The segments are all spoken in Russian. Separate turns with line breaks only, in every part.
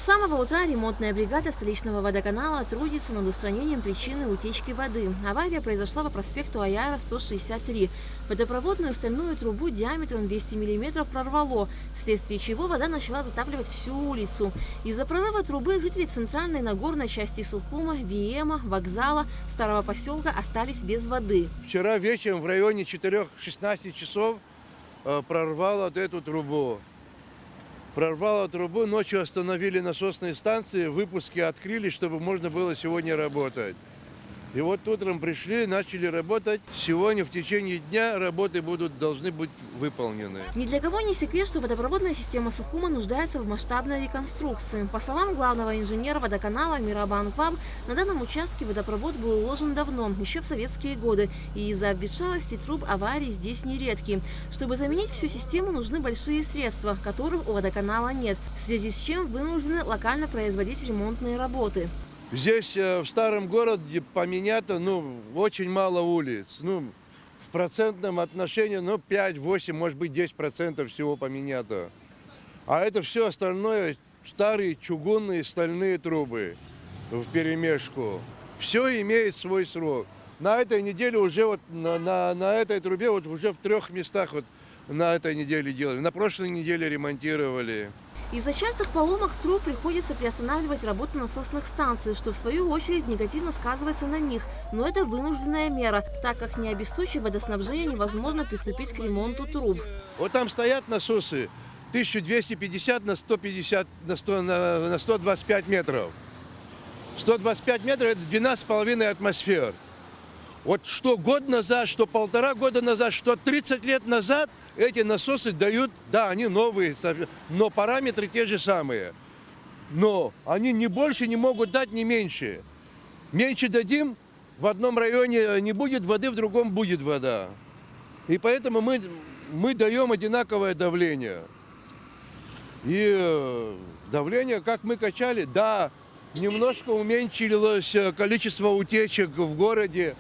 самого утра ремонтная бригада столичного водоканала трудится над устранением причины утечки воды. Авария произошла по проспекту Аяра, 163. Водопроводную стальную трубу диаметром 200 мм прорвало, вследствие чего вода начала затапливать всю улицу. Из-за прорыва трубы жители центральной Нагорной части Сухума, Виема, вокзала, Старого поселка остались без воды.
Вчера вечером в районе 4-16 часов прорвало эту трубу. Прорвало трубу, ночью остановили насосные станции, выпуски открыли, чтобы можно было сегодня работать. И вот утром пришли, начали работать. Сегодня в течение дня работы должны быть выполнены.
Ни для кого не секрет, что водопроводная система Сухума нуждается в масштабной реконструкции. По словам главного инженера водоканала Мирабан Кваб, на данном участке водопровод был уложен давно, еще в советские годы, и из-за обветшалости труб аварии здесь нередки. Чтобы заменить всю систему, нужны большие средства, которых у водоканала нет, в связи с чем вынуждены локально производить ремонтные работы.
Здесь, в старом городе, поменято очень мало улиц. В процентном отношении 5-8, может быть 10% всего поменято. А это все остальное старые чугунные стальные трубы вперемешку. Все имеет свой срок. На этой неделе уже на этой трубе уже в 3 местах на этой неделе делали. На прошлой неделе ремонтировали.
Из-за частых поломок труб приходится приостанавливать работу насосных станций, что в свою очередь негативно сказывается на них. Но это вынужденная мера, так как не обеспечив водоснабжение, невозможно приступить к ремонту труб.
Вот там стоят насосы 1250 на 150 на 125 метров. 125 метров – это 12,5 атмосфер. Вот что год назад, что 1,5 года назад, что 30 лет назад эти насосы дают, да, они новые, но параметры те же самые. Но они ни больше не могут дать, ни меньше. Меньше дадим, в одном районе не будет воды, в другом будет вода. И поэтому мы даем одинаковое давление. И давление, как мы качали, да, немножко уменьшилось количество утечек в городе.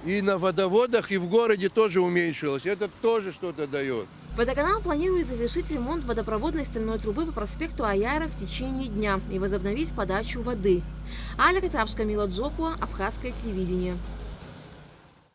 И на водоводах, и в городе тоже уменьшилось. Это тоже что-то дает.
Водоканал планирует завершить ремонт водопроводной стальной трубы по проспекту Аяра в течение дня и возобновить подачу воды. Аля Катравская, Мила Джокуа, Абхазское телевидение.